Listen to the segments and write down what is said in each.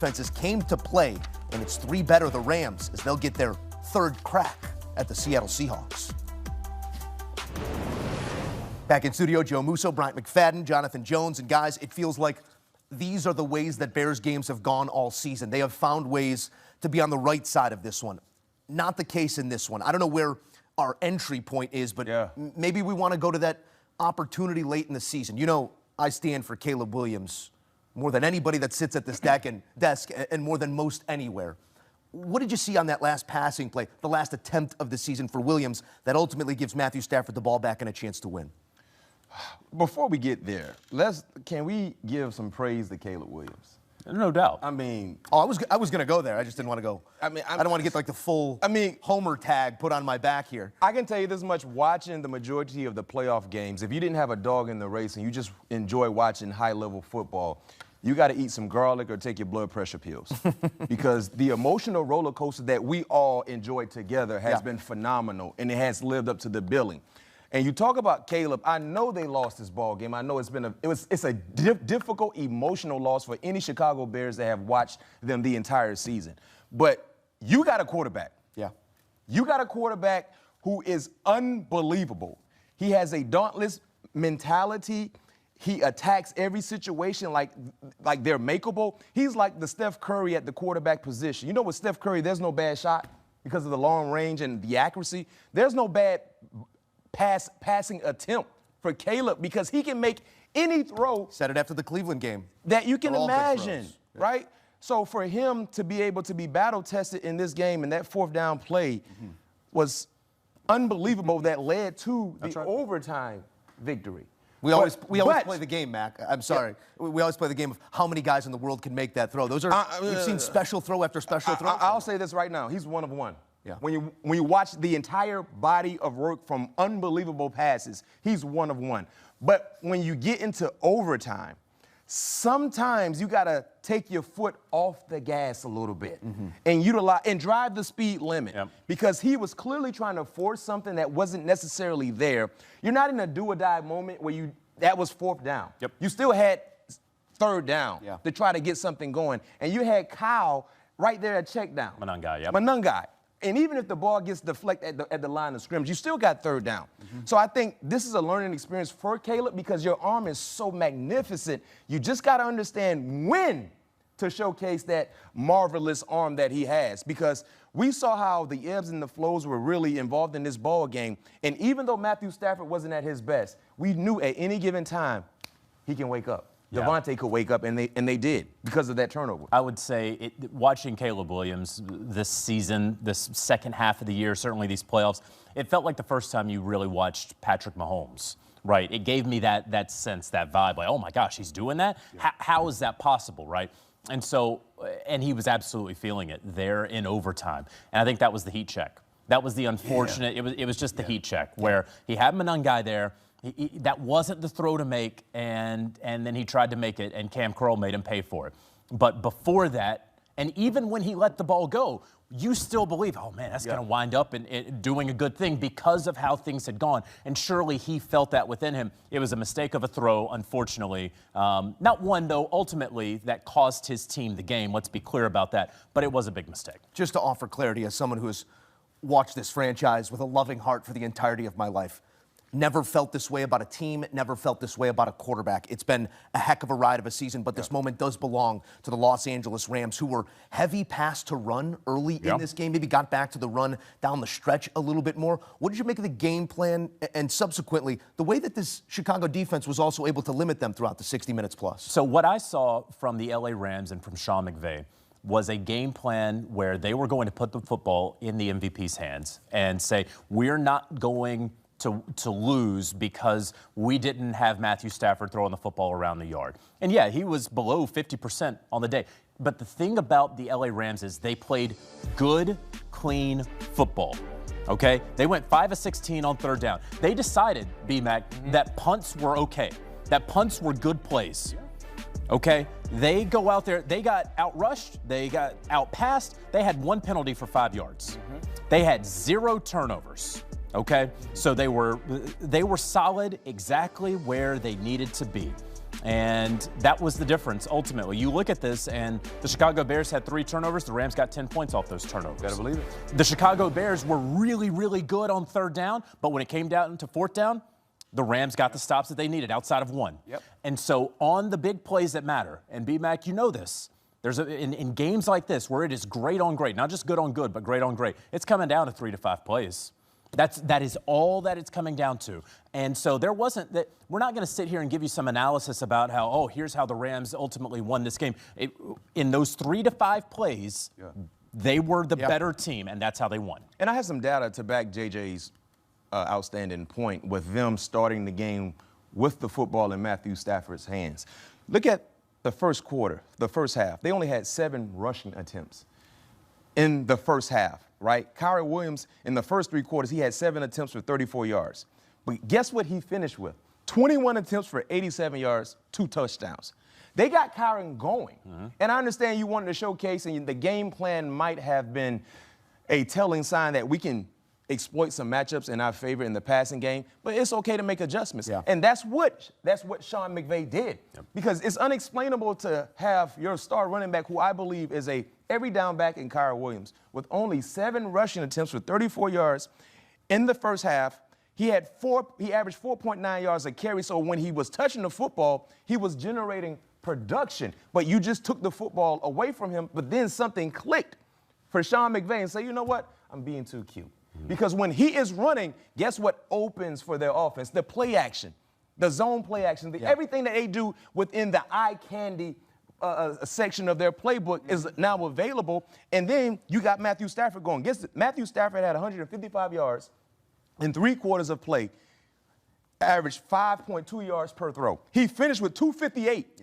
defenses came to play, and it's 3 better the Rams as they'll get their 3rd crack at the Seattle Seahawks. Back in studio, Joe Musso, Bryant McFadden, Jonathan Jones, and guys, it feels like these are the ways that Bears games have gone all season. They have found ways to be on the right side of this one. Not the case in this one. I don't know where our entry point is, but maybe we want to go to that opportunity late in the season. You know, I stand for Caleb Williams more than anybody that sits at this desk and more than most anywhere. What did you see on that last passing play, the last attempt of the season for Williams that ultimately gives Matthew Stafford the ball back and a chance to win? Before we get there, can we give some praise to Caleb Williams? No doubt. I mean, I was going to go there. I just didn't want to go. I don't want to get like the full Homer tag put on my back here. I can tell you this much: watching the majority of the playoff games, if you didn't have a dog in the race and you just enjoy watching high-level football, you got to eat some garlic or take your blood pressure pills because the emotional roller coaster that we all enjoyed together has been phenomenal, and it has lived up to the billing. And you talk about Caleb. I know they lost this ball game. I know it's a difficult emotional loss for any Chicago Bears that have watched them the entire season. But you got a quarterback. Yeah. You got a quarterback who is unbelievable. He has a dauntless mentality. He attacks every situation like they're makeable. He's like the Steph Curry at the quarterback position. You know, with Steph Curry, there's no bad shot because of the long range and the accuracy. There's no bad passing attempt for Caleb because he can make any throw. Said it after the Cleveland game. That you can imagine, right? So for him to be able to be battle-tested in this game and that 4th down play was unbelievable that led to the overtime victory. We always play the game, Mac. I'm sorry. We always play the game of how many guys in the world can make that throw. Those are we've seen special throw after special throw. I'll say this right now. He's one of one. Yeah. When you watch the entire body of work from unbelievable passes, he's one of one. But when you get into overtime, sometimes you got to take your foot off the gas a little bit and utilize and drive the speed limit because he was clearly trying to force something that wasn't necessarily there. You're not in a do-or-die moment where that was 4th down. You still had 3rd down to try to get something going. And you had Kyle right there at check down. Manungai. And even if the ball gets deflected at the line of scrimmage, you still got 3rd down. So I think this is a learning experience for Caleb because your arm is so magnificent. You just got to understand when to showcase that marvelous arm that he has because we saw how the ebbs and the flows were really involved in this ball game. And even though Matthew Stafford wasn't at his best, we knew at any given time he can wake up. Devontae could wake up, and they did because of that turnover. I would say watching Caleb Williams this season, this second half of the year, certainly these playoffs, it felt like the first time you really watched Patrick Mahomes, right? It gave me that sense, that vibe, like, oh, my gosh, he's doing that? How is that possible, right? And so, and he was absolutely feeling it there in overtime. And I think that was the heat check. That was the unfortunate, it was just the heat check where he had Manungai there. That wasn't the throw to make, and then he tried to make it, and Cam Curl made him pay for it. But before that, and even when he let the ball go, you still believe, oh, man, that's going to wind up in doing a good thing because of how things had gone. And surely he felt that within him. It was a mistake of a throw, unfortunately. Not one, though, ultimately, that cost his team the game. Let's be clear about that. But it was a big mistake. Just to offer clarity as someone who has watched this franchise with a loving heart for the entirety of my life, never felt this way about a team, never felt this way about a quarterback. It's been a heck of a ride of a season, but this moment does belong to the Los Angeles Rams, who were heavy pass to run early in this game, maybe got back to the run down the stretch a little bit more. What did you make of the game plan and subsequently the way that this Chicago defense was also able to limit them throughout the 60 minutes plus? So what I saw from the LA Rams and from Sean McVay was a game plan where they were going to put the football in the MVP's hands and say, we're not going to lose because we didn't have Matthew Stafford throwing the football around the yard. And yeah, he was below 50% on the day. But the thing about the LA Rams is they played good, clean football. Okay? They went 5 of 16 on 3rd down. They decided, B-Mac, that punts were okay. That punts were good plays. Okay? They go out there, they got outrushed, they got outpassed, they had 1 penalty for 5 yards. They had 0 turnovers. Okay, so they were solid exactly where they needed to be. And that was the difference, ultimately. You look at this, and the Chicago Bears had 3 turnovers. The Rams got 10 points off those turnovers. Gotta believe it. The Chicago Bears were really, really good on 3rd down, but when it came down to 4th down, the Rams got the stops that they needed outside of 1. Yep. And so on the big plays that matter, and B-Mac, you know this, in games like this where it is great on great, not just good on good, but great on great, it's coming down to 3 to 5 plays. That is all that it's coming down to. And so there wasn't that. We're not going to sit here and give you some analysis about how, oh, here's how the Rams ultimately won this game. In those 3 to 5 plays, they were the better team, and that's how they won. And I have some data to back JJ's outstanding point with them starting the game with the football in Matthew Stafford's hands. Look at the first quarter, the first half. They only had 7 rushing attempts in the first half, right? Kyrie Williams, in the first 3 quarters, he had 7 attempts for 34 yards. But guess what he finished with? 21 attempts for 87 yards, 2 touchdowns. They got Kyrie going. And I understand you wanted to showcase, and the game plan might have been a telling sign that we can exploit some matchups in our favor in the passing game, but it's okay to make adjustments. And that's what Sean McVay did. Because it's unexplainable to have your star running back, who I believe is a every down back in Kyrie Williams, with only 7 rushing attempts for 34 yards in the first half. He averaged 4.9 yards a carry, so when he was touching the football, he was generating production. But you just took the football away from him, but then something clicked for Sean McVay and say, you know what? I'm being too cute. Because when he is running, guess what opens for their offense? The play action, the zone play action, everything that they do within the eye candy section of their playbook is now available. And then you got Matthew Stafford going. Guess Matthew Stafford had 155 yards in 3 quarters of play, averaged 5.2 yards per throw. He finished with 258.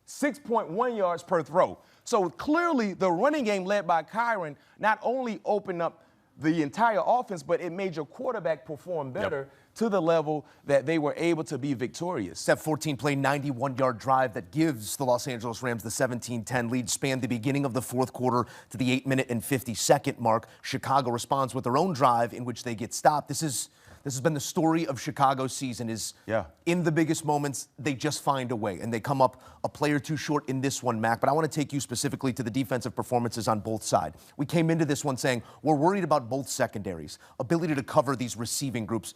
6.1 yards per throw. So clearly the running game led by Kyron not only opened up the entire offense, but it made your quarterback perform better to the level that they were able to be victorious. Step 14 play 91-yard drive that gives the Los Angeles Rams the 17-10 lead, spanned the beginning of the 4th quarter to the 8-minute and 50-second mark. Chicago responds with their own drive in which they get stopped. This has been the story of Chicago's season, is in the biggest moments, they just find a way, and they come up a play or 2 short in this one, Mac. But I want to take you specifically to the defensive performances on both sides. We came into this one saying we're worried about both secondaries, ability to cover these receiving groups,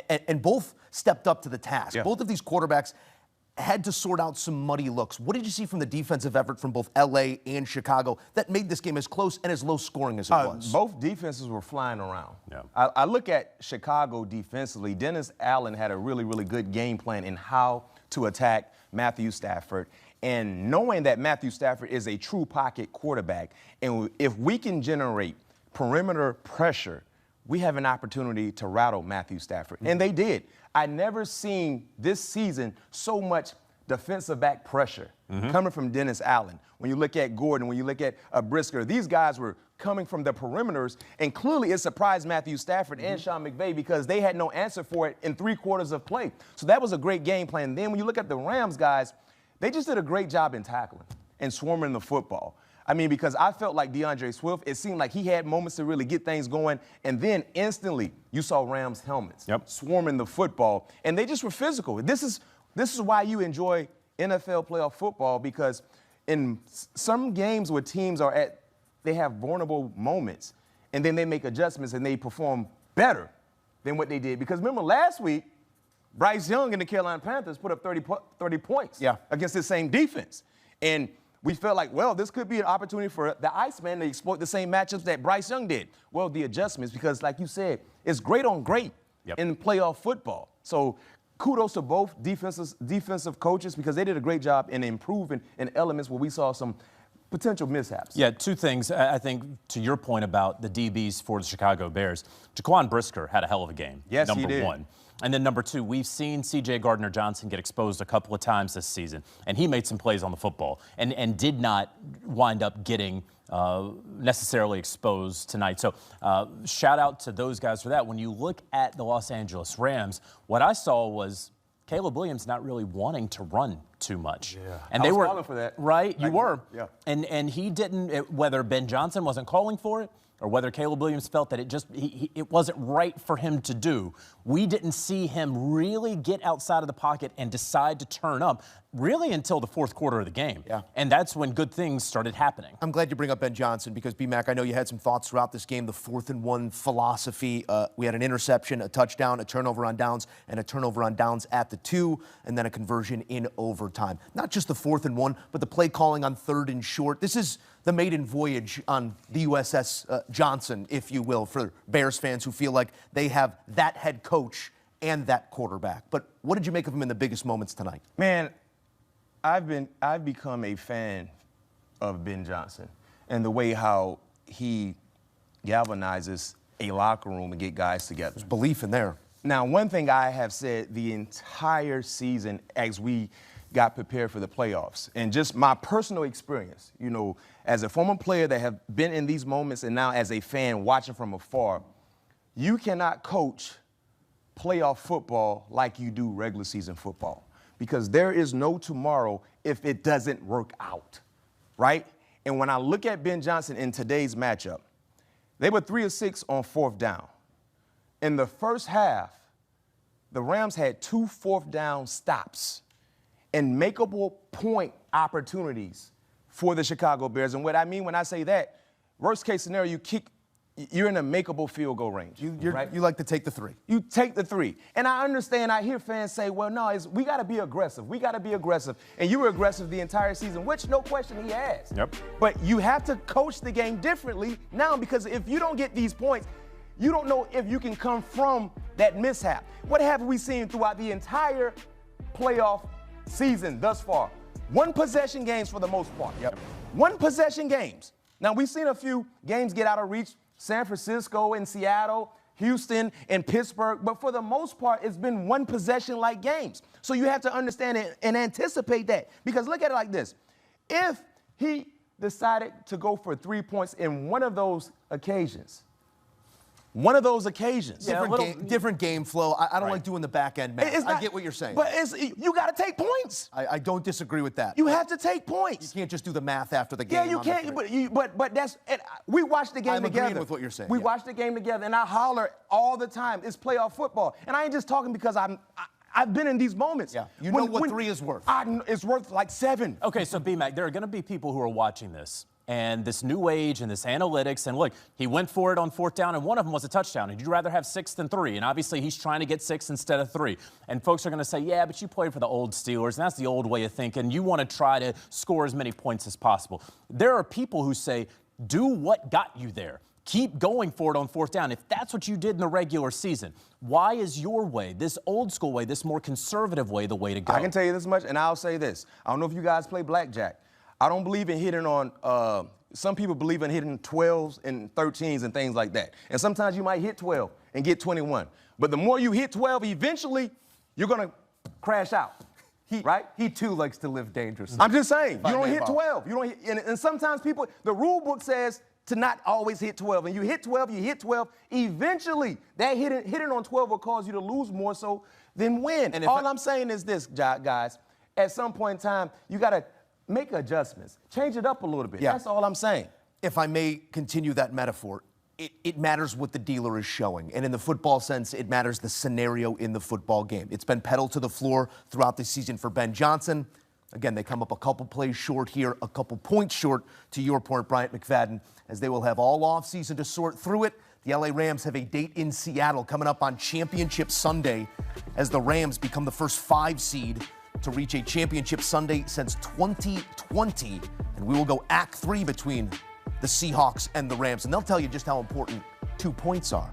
and both stepped up to the task. Both of these quarterbacks had to sort out some muddy looks. What did you see from the defensive effort from both L.A. and Chicago that made this game as close and as low scoring as it was? Both defenses were flying around. I look at Chicago defensively. Dennis Allen had a really, really good game plan in how to attack Matthew Stafford. And knowing that Matthew Stafford is a true pocket quarterback, and if we can generate perimeter pressure, we have an opportunity to rattle Matthew Stafford. And they did. I never seen this season so much defensive back pressure coming from Dennis Allen. When you look at Gordon, when you look at Brisker, these guys were coming from the perimeters, and clearly it surprised Matthew Stafford and Sean McVay because they had no answer for it in 3 quarters of play. So that was a great game plan. Then when you look at the Rams guys, they just did a great job in tackling and swarming the football. I mean, because I felt like DeAndre Swift, it seemed like he had moments to really get things going, and then instantly you saw Rams helmets swarming the football, and they just were physical. This is why you enjoy NFL playoff football, because in some games where teams they have vulnerable moments, and then they make adjustments and they perform better than what they did. Because remember last week, Bryce Young and the Carolina Panthers put up 30 points against this same defense. And we felt like, well, this could be an opportunity for the Iceman to exploit the same matchups that Bryce Young did. Well, the adjustments, because like you said, it's great on great in playoff football. So kudos to both defensive coaches, because they did a great job in improving in elements where we saw some potential mishaps. Yeah, 2 things. I think to your point about the DBs for the Chicago Bears, Jaquan Brisker had a hell of a game. Yes, number he did. 1. And then number 2, we've seen C.J. Gardner-Johnson get exposed a couple of times this season, and he made some plays on the football and did not wind up getting necessarily exposed tonight. So shout out to those guys for that. When you look at the Los Angeles Rams, what I saw was Caleb Williams not really wanting to run too much. Yeah. And I they was were calling for that. Right, you were. Yeah. And he didn't, whether Ben Johnson wasn't calling for it or whether Caleb Williams felt that it wasn't right for him to do, we didn't see him really get outside of the pocket and decide to turn up really until the fourth quarter of the game. Yeah. And that's when good things started happening. I'm glad you bring up Ben Johnson because, B-Mac, I know you had some thoughts throughout this game, the 4th-and-1 philosophy. We had an interception, a touchdown, a turnover on downs, and a turnover on downs at the 2, and then a conversion in overtime. Not just the 4th-and-1, but the play calling on 3rd and short. This is the maiden voyage on the USS Johnson, if you will, for Bears fans who feel like they have that head coach and that quarterback. But what did you make of him in the biggest moments tonight? Man, I've become a fan of Ben Johnson and the way how he galvanizes a locker room and get guys together. There's belief in there. Now, one thing I have said the entire season as we got prepared for the playoffs, and just my personal experience, you know, as a former player that have been in these moments and now as a fan watching from afar, you cannot coach playoff football like you do regular season football because there is no tomorrow if it doesn't work out, right? And when I look at Ben Johnson in today's matchup, they were 3 of 6 on 4th down. In the first half, the Rams had 2 4th-down stops and makeable point opportunities for the Chicago Bears. And what I mean when I say that, worst case scenario, you're in a makeable field goal range. You like to take the 3. You take the 3. And I understand, I hear fans say, well, no, we got to be aggressive. We got to be aggressive. And you were aggressive the entire season, which no question he has. Yep. But you have to coach the game differently now because if you don't get these points, you don't know if you can come from that mishap. What have we seen throughout the entire playoff season thus far? 1-possession games for the most part. Yep. 1-possession games. Now, we've seen a few games get out of reach. San Francisco and Seattle, Houston and Pittsburgh, but for the most part, it's been 1-possession-like games. So you have to understand it and anticipate that. Because look at it like this. If he decided to go for 3 points in one of those occasions, Different game flow. I don't like doing the back end math. I get what you're saying. But you got to take points. I don't disagree with that. You have to take points. You can't just do the math after the game. Yeah, you can't. But that's. We watched the game together. I'm agreeing with what you're saying. We watched the game together, and I holler all the time. It's playoff football, and I ain't just talking because I've been in these moments. Yeah, you know what 3 is worth. It's worth like 7. Okay, so B-Mac, there are going to be people who are watching this. And this new age and this analytics, and look, he went for it on 4th down, and one of them was a touchdown. And you'd rather have 6 than 3, and obviously he's trying to get 6 instead of 3. And folks are going to say, yeah, but you played for the old Steelers, and that's the old way of thinking. You want to try to score as many points as possible. There are people who say, do what got you there. Keep going for it on 4th down. If that's what you did in the regular season, why is your way, this old school way, this more conservative way, the way to go? I can tell you this much, and I'll say this. I don't know if you guys play blackjack. I don't believe in hitting on, some people believe in hitting 12s and 13s and things like that. And sometimes you might hit 12 and get 21. But the more you hit 12, eventually you're going to crash out. Right? He too likes to live dangerously. I'm just saying, you don't hit 12. You don't hit, and sometimes people, the rule book says to not always hit 12. And you hit 12, you hit 12. Eventually, that hitting on 12 will cause you to lose more so than win. And all I'm saying is this, guys, at some point in time, you got to make adjustments. Change it up a little bit. Yeah. That's all I'm saying. If I may continue that metaphor, it matters what the dealer is showing. And in the football sense, it matters the scenario in the football game. It's been pedal to the floor throughout the season for Ben Johnson. Again, they come up a couple plays short here, a couple points short, to your point, Bryant McFadden, as they will have all offseason to sort through it. The LA Rams have a date in Seattle coming up on Championship Sunday as the Rams become the first 5 seed to reach a Championship Sunday since 2020. And we will go Act 3 between the Seahawks and the Rams. And they'll tell you just how important 2 points are.